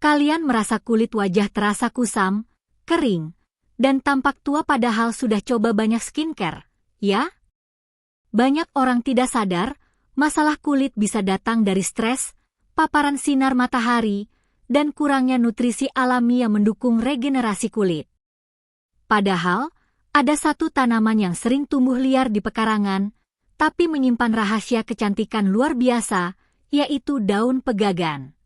Kalian merasa kulit wajah terasa kusam, kering, dan tampak tua padahal sudah coba banyak skincare, ya? Banyak orang tidak sadar, masalah kulit bisa datang dari stres, paparan sinar matahari, dan kurangnya nutrisi alami yang mendukung regenerasi kulit. Padahal, ada satu tanaman yang sering tumbuh liar di pekarangan, tapi menyimpan rahasia kecantikan luar biasa, yaitu daun pegagan.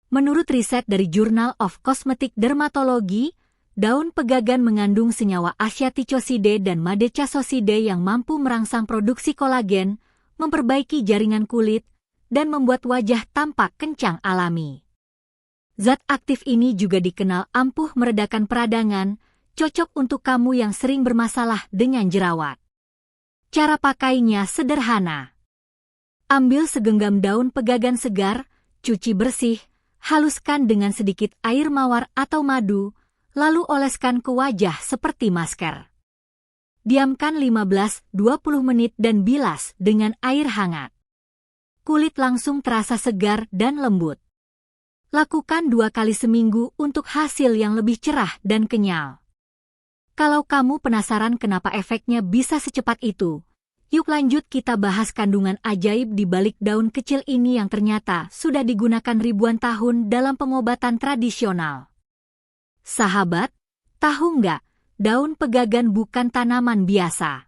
Menurut riset dari Journal of Cosmetic Dermatology, daun pegagan mengandung senyawa acetylcholine dan madecasoside yang mampu merangsang produksi kolagen, memperbaiki jaringan kulit, dan membuat wajah tampak kencang alami. Zat aktif ini juga dikenal ampuh meredakan peradangan, cocok untuk kamu yang sering bermasalah dengan jerawat. Cara pakainya sederhana. Ambil segenggam daun pegagan segar, cuci bersih, haluskan dengan sedikit air mawar atau madu, lalu oleskan ke wajah seperti masker. Diamkan 15-20 menit dan bilas dengan air hangat. Kulit langsung terasa segar dan lembut. Lakukan 2 kali seminggu untuk hasil yang lebih cerah dan kenyal. Kalau kamu penasaran kenapa efeknya bisa secepat itu, yuk lanjut kita bahas kandungan ajaib di balik daun kecil ini yang ternyata sudah digunakan ribuan tahun dalam pengobatan tradisional. Sahabat, tahu nggak, daun pegagan bukan tanaman biasa.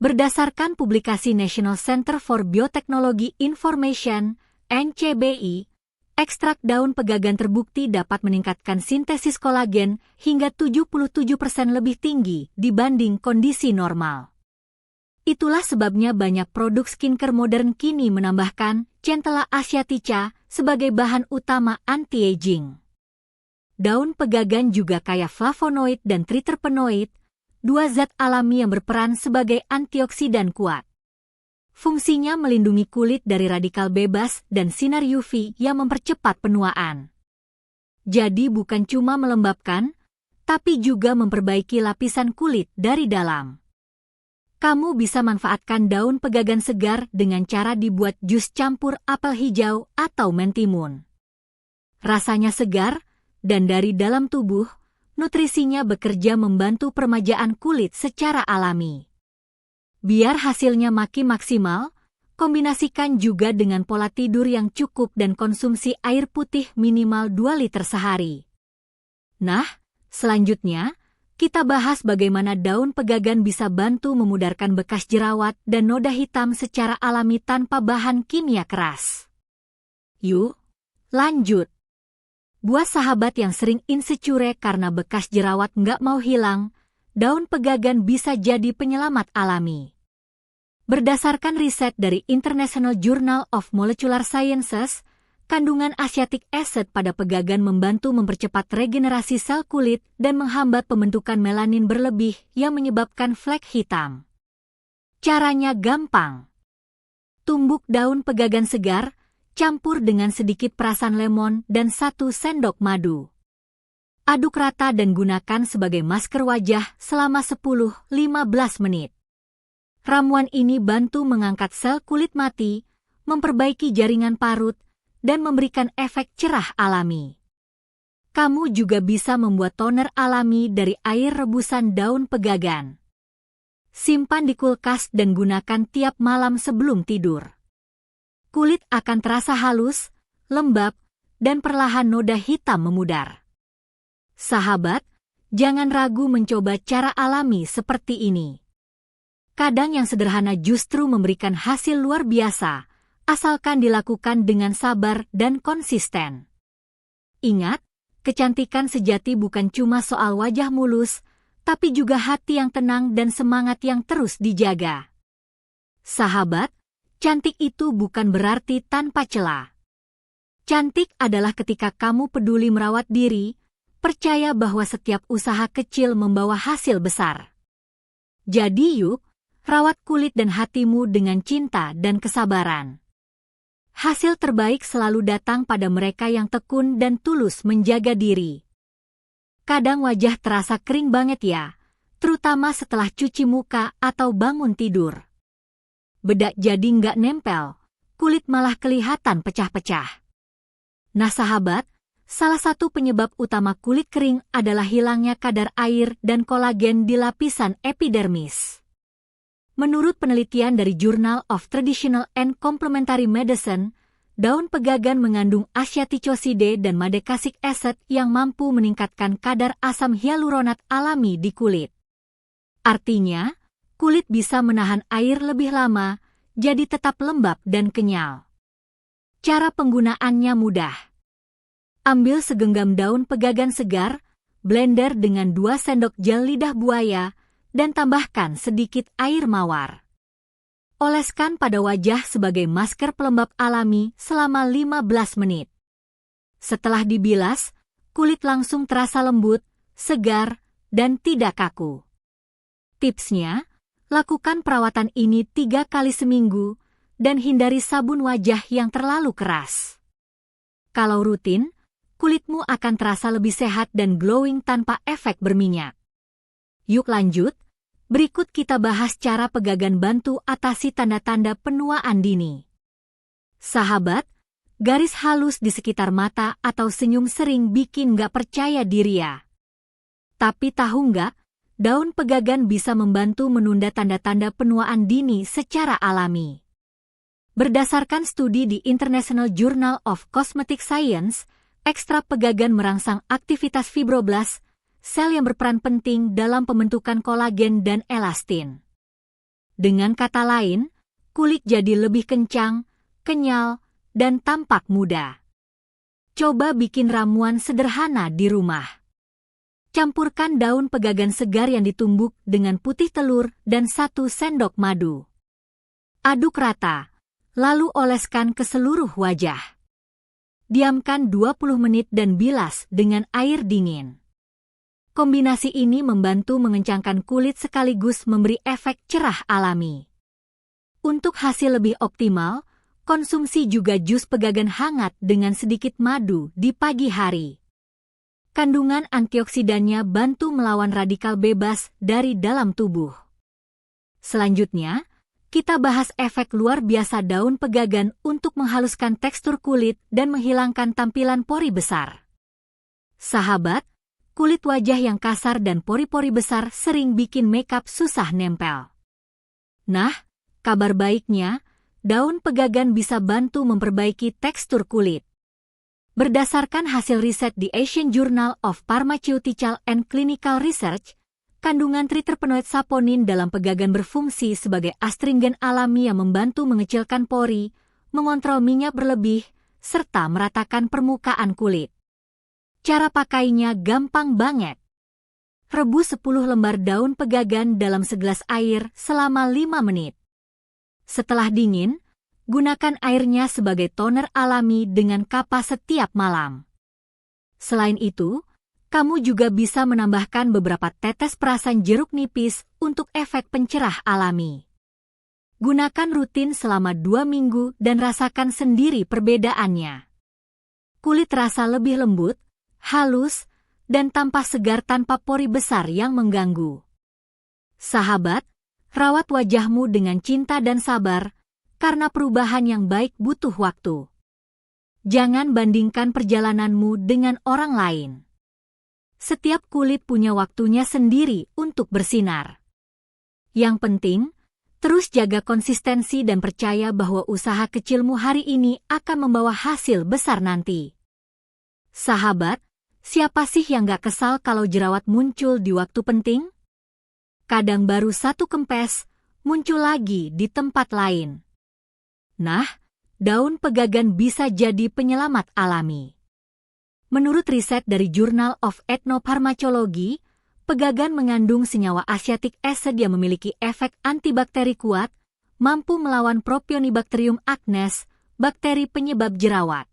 Berdasarkan publikasi National Center for Biotechnology Information, NCBI, ekstrak daun pegagan terbukti dapat meningkatkan sintesis kolagen hingga 77% lebih tinggi dibanding kondisi normal. Itulah sebabnya banyak produk skincare modern kini menambahkan centella asiatica sebagai bahan utama anti-aging. Daun pegagan juga kaya flavonoid dan triterpenoid, 2 zat alami yang berperan sebagai antioksidan kuat. Fungsinya melindungi kulit dari radikal bebas dan sinar UV yang mempercepat penuaan. Jadi bukan cuma melembabkan, tapi juga memperbaiki lapisan kulit dari dalam. Kamu bisa manfaatkan daun pegagan segar dengan cara dibuat jus campur apel hijau atau mentimun. Rasanya segar, dan dari dalam tubuh, nutrisinya bekerja membantu peremajaan kulit secara alami. Biar hasilnya makin maksimal, kombinasikan juga dengan pola tidur yang cukup dan konsumsi air putih minimal 2 liter sehari. Nah, selanjutnya, kita bahas bagaimana daun pegagan bisa bantu memudarkan bekas jerawat dan noda hitam secara alami tanpa bahan kimia keras. Yuk, lanjut. Buat sahabat yang sering insecure karena bekas jerawat nggak mau hilang, daun pegagan bisa jadi penyelamat alami. Berdasarkan riset dari International Journal of Molecular Sciences, kandungan acetic acid pada pegagan membantu mempercepat regenerasi sel kulit dan menghambat pembentukan melanin berlebih yang menyebabkan flek hitam. Caranya gampang. Tumbuk daun pegagan segar, campur dengan sedikit perasan lemon dan 1 sendok madu. Aduk rata dan gunakan sebagai masker wajah selama 10-15 menit. Ramuan ini bantu mengangkat sel kulit mati, memperbaiki jaringan parut, dan memberikan efek cerah alami. Kamu juga bisa membuat toner alami dari air rebusan daun pegagan. Simpan di kulkas dan gunakan tiap malam sebelum tidur. Kulit akan terasa halus, lembab, dan perlahan noda hitam memudar. Sahabat, jangan ragu mencoba cara alami seperti ini. Kadang yang sederhana justru memberikan hasil luar biasa, asalkan dilakukan dengan sabar dan konsisten. Ingat, kecantikan sejati bukan cuma soal wajah mulus, tapi juga hati yang tenang dan semangat yang terus dijaga. Sahabat, cantik itu bukan berarti tanpa celah. Cantik adalah ketika kamu peduli merawat diri, percaya bahwa setiap usaha kecil membawa hasil besar. Jadi yuk, rawat kulit dan hatimu dengan cinta dan kesabaran. Hasil terbaik selalu datang pada mereka yang tekun dan tulus menjaga diri. Kadang wajah terasa kering banget ya, terutama setelah cuci muka atau bangun tidur. Bedak jadi nggak nempel, kulit malah kelihatan pecah-pecah. Nah sahabat, salah satu penyebab utama kulit kering adalah hilangnya kadar air dan kolagen di lapisan epidermis. Menurut penelitian dari Journal of Traditional and Complementary Medicine, daun pegagan mengandung acetylcholine dan madecasic acid yang mampu meningkatkan kadar asam hyaluronat alami di kulit. Artinya, kulit bisa menahan air lebih lama, jadi tetap lembab dan kenyal. Cara penggunaannya mudah. Ambil segenggam daun pegagan segar, blender dengan 2 sendok gel lidah buaya, dan tambahkan sedikit air mawar. Oleskan pada wajah sebagai masker pelembab alami selama 15 menit. Setelah dibilas, kulit langsung terasa lembut, segar, dan tidak kaku. Tipsnya, lakukan perawatan ini 3 kali seminggu, dan hindari sabun wajah yang terlalu keras. Kalau rutin, kulitmu akan terasa lebih sehat dan glowing tanpa efek berminyak. Yuk lanjut, berikut kita bahas cara pegagan bantu atasi tanda-tanda penuaan dini. Sahabat, garis halus di sekitar mata atau senyum sering bikin gak percaya diri ya. Tapi tahu nggak, daun pegagan bisa membantu menunda tanda-tanda penuaan dini secara alami. Berdasarkan studi di International Journal of Cosmetic Science, ekstrak pegagan merangsang aktivitas fibroblast, sel yang berperan penting dalam pembentukan kolagen dan elastin. Dengan kata lain, kulit jadi lebih kencang, kenyal, dan tampak muda. Coba bikin ramuan sederhana di rumah. Campurkan daun pegagan segar yang ditumbuk dengan putih telur dan 1 sendok madu. Aduk rata, lalu oleskan ke seluruh wajah. Diamkan 20 menit dan bilas dengan air dingin. Kombinasi ini membantu mengencangkan kulit sekaligus memberi efek cerah alami. Untuk hasil lebih optimal, konsumsi juga jus pegagan hangat dengan sedikit madu di pagi hari. Kandungan antioksidannya bantu melawan radikal bebas dari dalam tubuh. Selanjutnya, kita bahas efek luar biasa daun pegagan untuk menghaluskan tekstur kulit dan menghilangkan tampilan pori besar. Sahabat, kulit wajah yang kasar dan pori-pori besar sering bikin makeup susah nempel. Nah, kabar baiknya, daun pegagan bisa bantu memperbaiki tekstur kulit. Berdasarkan hasil riset di Asian Journal of Pharmaceutical and Clinical Research, kandungan triterpenoid saponin dalam pegagan berfungsi sebagai astringen alami yang membantu mengecilkan pori, mengontrol minyak berlebih, serta meratakan permukaan kulit. Cara pakainya gampang banget. Rebus 10 lembar daun pegagan dalam segelas air selama 5 menit. Setelah dingin, gunakan airnya sebagai toner alami dengan kapas setiap malam. Selain itu, kamu juga bisa menambahkan beberapa tetes perasan jeruk nipis untuk efek pencerah alami. Gunakan rutin selama 2 minggu dan rasakan sendiri perbedaannya. Kulit terasa lebih lembut, halus, dan tampak segar tanpa pori besar yang mengganggu. Sahabat, rawat wajahmu dengan cinta dan sabar, karena perubahan yang baik butuh waktu. Jangan bandingkan perjalananmu dengan orang lain. Setiap kulit punya waktunya sendiri untuk bersinar. Yang penting, terus jaga konsistensi dan percaya bahwa usaha kecilmu hari ini akan membawa hasil besar nanti. Sahabat, siapa sih yang gak kesal kalau jerawat muncul di waktu penting? Kadang baru 1 kempes, muncul lagi di tempat lain. Nah, daun pegagan bisa jadi penyelamat alami. Menurut riset dari Journal of Ethnopharmacology, pegagan mengandung senyawa acetic acid yang memiliki efek antibakteri kuat, mampu melawan Propionibacterium acnes, bakteri penyebab jerawat.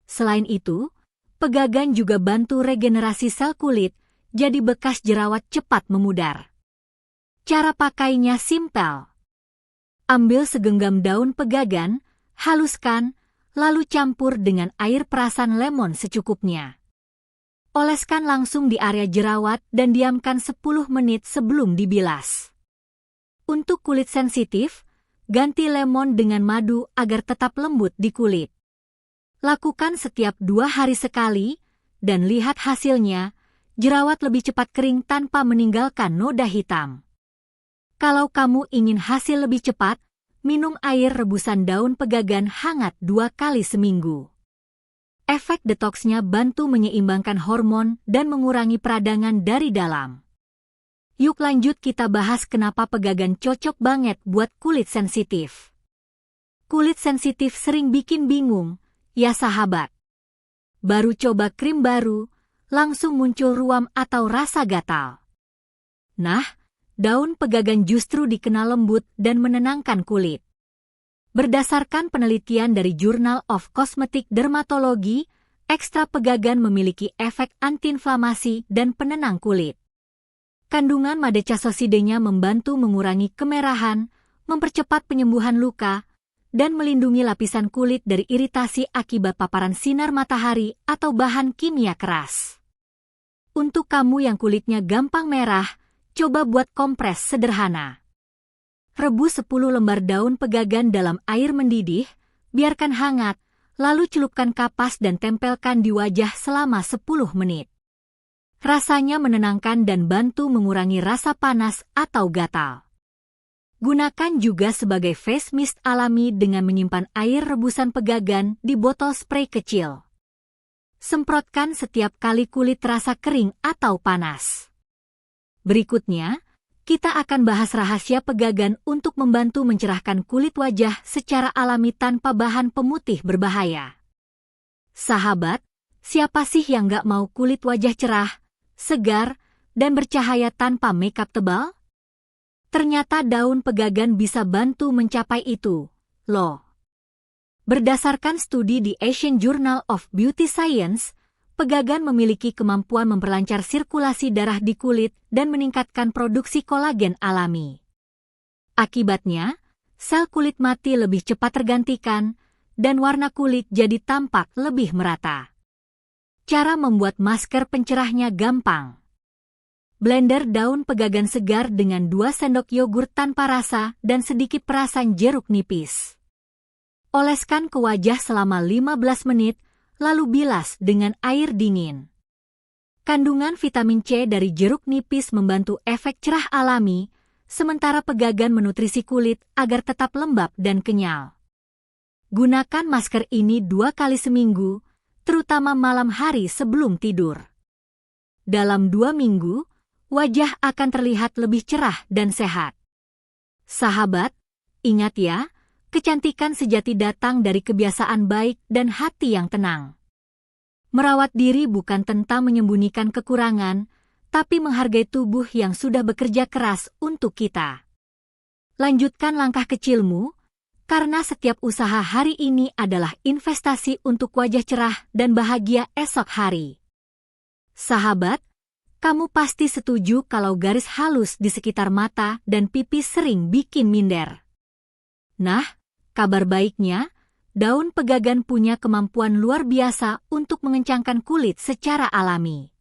Selain itu, pegagan juga bantu regenerasi sel kulit, jadi bekas jerawat cepat memudar. Cara pakainya simpel. Ambil segenggam daun pegagan, haluskan, lalu campur dengan air perasan lemon secukupnya. Oleskan langsung di area jerawat dan diamkan 10 menit sebelum dibilas. Untuk kulit sensitif, ganti lemon dengan madu agar tetap lembut di kulit. Lakukan setiap 2 hari sekali, dan lihat hasilnya, jerawat lebih cepat kering tanpa meninggalkan noda hitam. Kalau kamu ingin hasil lebih cepat, minum air rebusan daun pegagan hangat 2 kali seminggu. Efek detoksnya bantu menyeimbangkan hormon dan mengurangi peradangan dari dalam. Yuk lanjut kita bahas kenapa pegagan cocok banget buat kulit sensitif. Kulit sensitif sering bikin bingung, ya sahabat. Baru coba krim baru, langsung muncul ruam atau rasa gatal. Nah, daun pegagan justru dikenal lembut dan menenangkan kulit. Berdasarkan penelitian dari Journal of Cosmetic Dermatology, ekstrak pegagan memiliki efek antiinflamasi dan penenang kulit. Kandungan Madecassoside-nya membantu mengurangi kemerahan, mempercepat penyembuhan luka, dan melindungi lapisan kulit dari iritasi akibat paparan sinar matahari atau bahan kimia keras. Untuk kamu yang kulitnya gampang merah, coba buat kompres sederhana. Rebus 10 lembar daun pegagan dalam air mendidih, biarkan hangat, lalu celupkan kapas dan tempelkan di wajah selama 10 menit. Rasanya menenangkan dan bantu mengurangi rasa panas atau gatal. Gunakan juga sebagai face mist alami dengan menyimpan air rebusan pegagan di botol spray kecil. Semprotkan setiap kali kulit terasa kering atau panas. Berikutnya, kita akan bahas rahasia pegagan untuk membantu mencerahkan kulit wajah secara alami tanpa bahan pemutih berbahaya. Sahabat, siapa sih yang gak mau kulit wajah cerah, segar, dan bercahaya tanpa makeup tebal? Ternyata daun pegagan bisa bantu mencapai itu, loh. Berdasarkan studi di Asian Journal of Beauty Science, pegagan memiliki kemampuan memperlancar sirkulasi darah di kulit dan meningkatkan produksi kolagen alami. Akibatnya, sel kulit mati lebih cepat tergantikan, dan warna kulit jadi tampak lebih merata. Cara membuat masker pencerahnya gampang. Blender daun pegagan segar dengan 2 sendok yogurt tanpa rasa dan sedikit perasan jeruk nipis. Oleskan ke wajah selama 15 menit, lalu bilas dengan air dingin. Kandungan vitamin C dari jeruk nipis membantu efek cerah alami, sementara pegagan menutrisi kulit agar tetap lembab dan kenyal. Gunakan masker ini 2 kali seminggu, terutama malam hari sebelum tidur. Dalam 2 minggu, wajah akan terlihat lebih cerah dan sehat. Sahabat, ingat ya, kecantikan sejati datang dari kebiasaan baik dan hati yang tenang. Merawat diri bukan tentang menyembunyikan kekurangan, tapi menghargai tubuh yang sudah bekerja keras untuk kita. Lanjutkan langkah kecilmu, karena setiap usaha hari ini adalah investasi untuk wajah cerah dan bahagia esok hari. Sahabat, kamu pasti setuju kalau garis halus di sekitar mata dan pipi sering bikin minder. Nah, kabar baiknya, daun pegagan punya kemampuan luar biasa untuk mengencangkan kulit secara alami.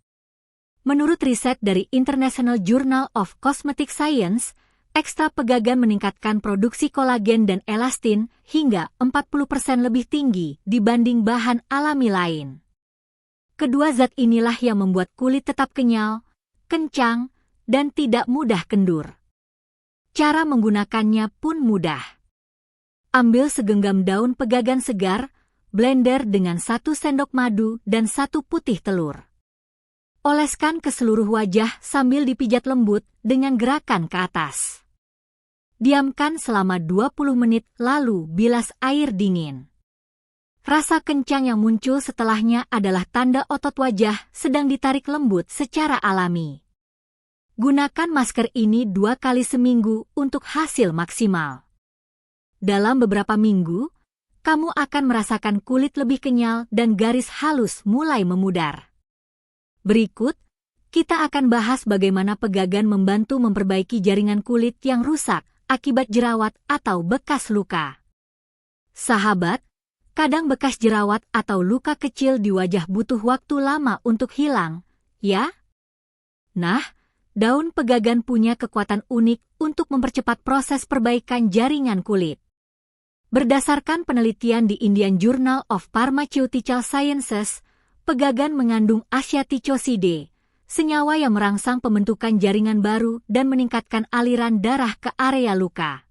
Menurut riset dari International Journal of Cosmetic Science, ekstrak pegagan meningkatkan produksi kolagen dan elastin hingga 40% lebih tinggi dibanding bahan alami lain. Kedua zat inilah yang membuat kulit tetap kenyal, kencang, dan tidak mudah kendur. Cara menggunakannya pun mudah. Ambil segenggam daun pegagan segar, blender dengan 1 sendok madu dan 1 putih telur. Oleskan ke seluruh wajah sambil dipijat lembut dengan gerakan ke atas. Diamkan selama 20 menit lalu bilas air dingin. Rasa kencang yang muncul setelahnya adalah tanda otot wajah sedang ditarik lembut secara alami. Gunakan masker ini 2 kali seminggu untuk hasil maksimal. Dalam beberapa minggu, kamu akan merasakan kulit lebih kenyal dan garis halus mulai memudar. Berikut, kita akan bahas bagaimana pegagan membantu memperbaiki jaringan kulit yang rusak akibat jerawat atau bekas luka. Sahabat, kadang bekas jerawat atau luka kecil di wajah butuh waktu lama untuk hilang, ya? Nah, daun pegagan punya kekuatan unik untuk mempercepat proses perbaikan jaringan kulit. Berdasarkan penelitian di Indian Journal of Pharmaceutical Sciences, pegagan mengandung acetylcholine, senyawa yang merangsang pembentukan jaringan baru dan meningkatkan aliran darah ke area luka.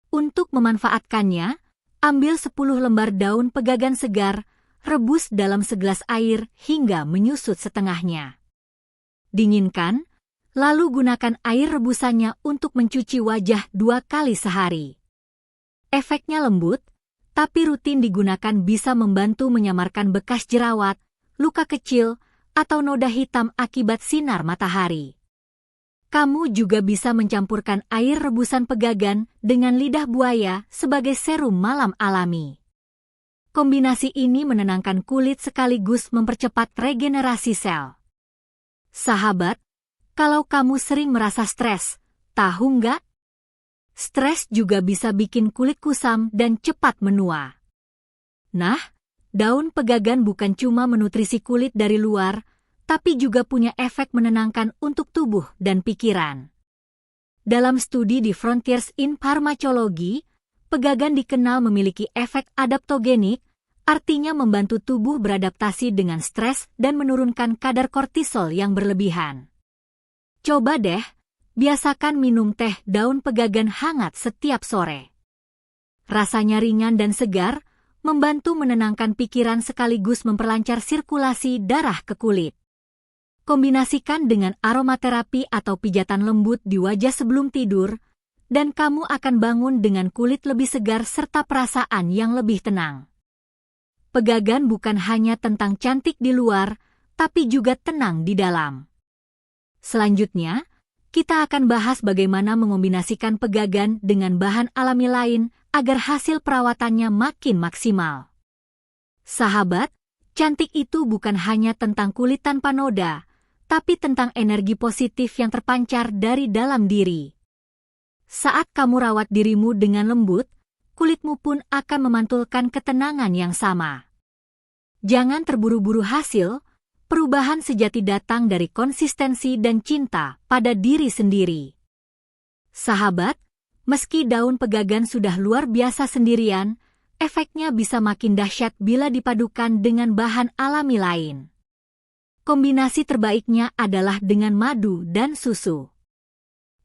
Untuk memanfaatkannya, ambil 10 lembar daun pegagan segar, rebus dalam segelas air hingga menyusut setengahnya. Dinginkan, lalu gunakan air rebusannya untuk mencuci wajah 2 kali sehari. Efeknya lembut, tapi rutin digunakan bisa membantu menyamarkan bekas jerawat, luka kecil, atau noda hitam akibat sinar matahari. Kamu juga bisa mencampurkan air rebusan pegagan dengan lidah buaya sebagai serum malam alami. Kombinasi ini menenangkan kulit sekaligus mempercepat regenerasi sel. Sahabat, kalau kamu sering merasa stres, tahu nggak? Stres juga bisa bikin kulit kusam dan cepat menua. Nah, daun pegagan bukan cuma menutrisi kulit dari luar, tapi juga punya efek menenangkan untuk tubuh dan pikiran. Dalam studi di Frontiers in Pharmacology, pegagan dikenal memiliki efek adaptogenik, artinya membantu tubuh beradaptasi dengan stres dan menurunkan kadar kortisol yang berlebihan. Coba deh, biasakan minum teh daun pegagan hangat setiap sore. Rasanya ringan dan segar, membantu menenangkan pikiran sekaligus memperlancar sirkulasi darah ke kulit. Kombinasikan dengan aromaterapi atau pijatan lembut di wajah sebelum tidur, dan kamu akan bangun dengan kulit lebih segar serta perasaan yang lebih tenang. Pegagan bukan hanya tentang cantik di luar, tapi juga tenang di dalam. Selanjutnya, kita akan bahas bagaimana mengombinasikan pegagan dengan bahan alami lain agar hasil perawatannya makin maksimal. Sahabat, cantik itu bukan hanya tentang kulit tanpa noda, tapi tentang energi positif yang terpancar dari dalam diri. Saat kamu rawat dirimu dengan lembut, kulitmu pun akan memantulkan ketenangan yang sama. Jangan terburu-buru hasil. Perubahan sejati datang dari konsistensi dan cinta pada diri sendiri. Sahabat, meski daun pegagan sudah luar biasa sendirian, efeknya bisa makin dahsyat bila dipadukan dengan bahan alami lain. Kombinasi terbaiknya adalah dengan madu dan susu.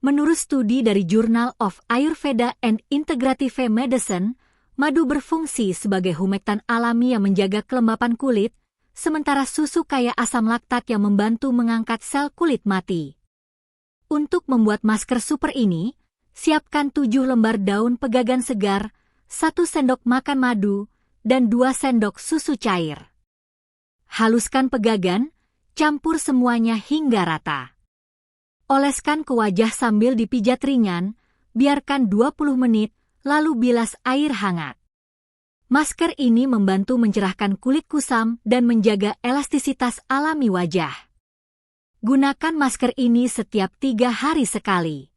Menurut studi dari Journal of Ayurveda and Integrative Medicine, madu berfungsi sebagai humektan alami yang menjaga kelembapan kulit, sementara susu kaya asam laktat yang membantu mengangkat sel kulit mati. Untuk membuat masker super ini, siapkan 7 lembar daun pegagan segar, 1 sendok makan madu, dan 2 sendok susu cair. Haluskan pegagan, campur semuanya hingga rata. Oleskan ke wajah sambil dipijat ringan, biarkan 20 menit, lalu bilas air hangat. Masker ini membantu mencerahkan kulit kusam dan menjaga elastisitas alami wajah. Gunakan masker ini setiap 3 hari sekali.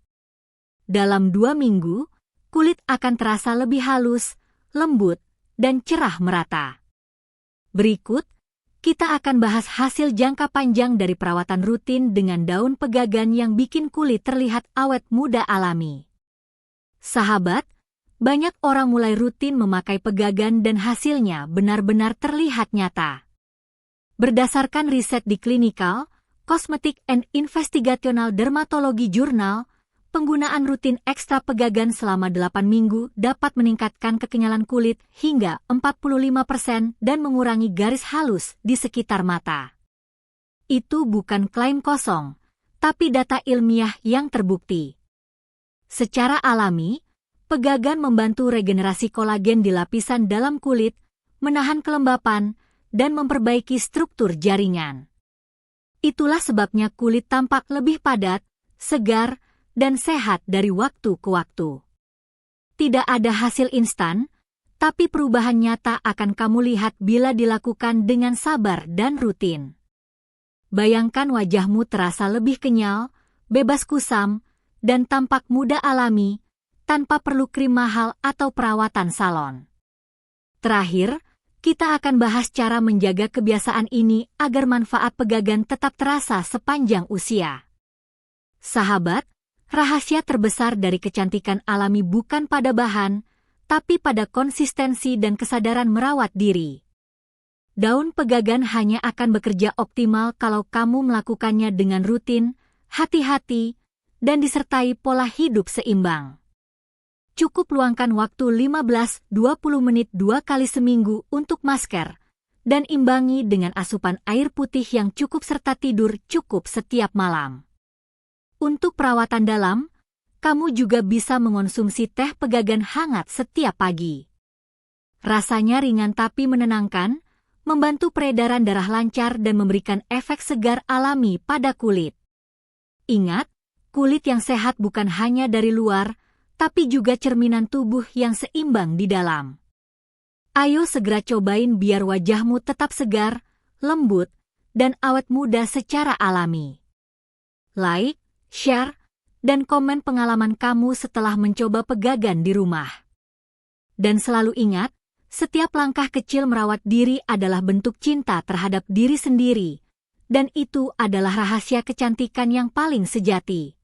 Dalam 2 minggu, kulit akan terasa lebih halus, lembut, dan cerah merata. Berikut, kita akan bahas hasil jangka panjang dari perawatan rutin dengan daun pegagan yang bikin kulit terlihat awet muda alami. Sahabat, banyak orang mulai rutin memakai pegagan dan hasilnya benar-benar terlihat nyata. Berdasarkan riset di Clinical, Cosmetic and Investigational Dermatology Journal, penggunaan rutin ekstra pegagan selama 8 minggu dapat meningkatkan kekenyalan kulit hingga 45% dan mengurangi garis halus di sekitar mata. Itu bukan klaim kosong, tapi data ilmiah yang terbukti. Secara alami, pegagan membantu regenerasi kolagen di lapisan dalam kulit, menahan kelembapan, dan memperbaiki struktur jaringan. Itulah sebabnya kulit tampak lebih padat, segar, dan sehat dari waktu ke waktu. Tidak ada hasil instan, tapi perubahan nyata akan kamu lihat bila dilakukan dengan sabar dan rutin. Bayangkan wajahmu terasa lebih kenyal, bebas kusam, dan tampak muda alami, tanpa perlu krim mahal atau perawatan salon. Terakhir, kita akan bahas cara menjaga kebiasaan ini agar manfaat pegagan tetap terasa sepanjang usia. Sahabat, rahasia terbesar dari kecantikan alami bukan pada bahan, tapi pada konsistensi dan kesadaran merawat diri. Daun pegagan hanya akan bekerja optimal kalau kamu melakukannya dengan rutin, hati-hati, dan disertai pola hidup seimbang. Cukup luangkan waktu 15-20 menit 2 kali seminggu untuk masker, dan imbangi dengan asupan air putih yang cukup serta tidur cukup setiap malam. Untuk perawatan dalam, kamu juga bisa mengonsumsi teh pegagan hangat setiap pagi. Rasanya ringan tapi menenangkan, membantu peredaran darah lancar dan memberikan efek segar alami pada kulit. Ingat, kulit yang sehat bukan hanya dari luar, tapi juga cerminan tubuh yang seimbang di dalam. Ayo segera cobain biar wajahmu tetap segar, lembut, dan awet muda secara alami. Like, share, dan komen pengalaman kamu setelah mencoba pegagan di rumah. Dan selalu ingat, setiap langkah kecil merawat diri adalah bentuk cinta terhadap diri sendiri, dan itu adalah rahasia kecantikan yang paling sejati.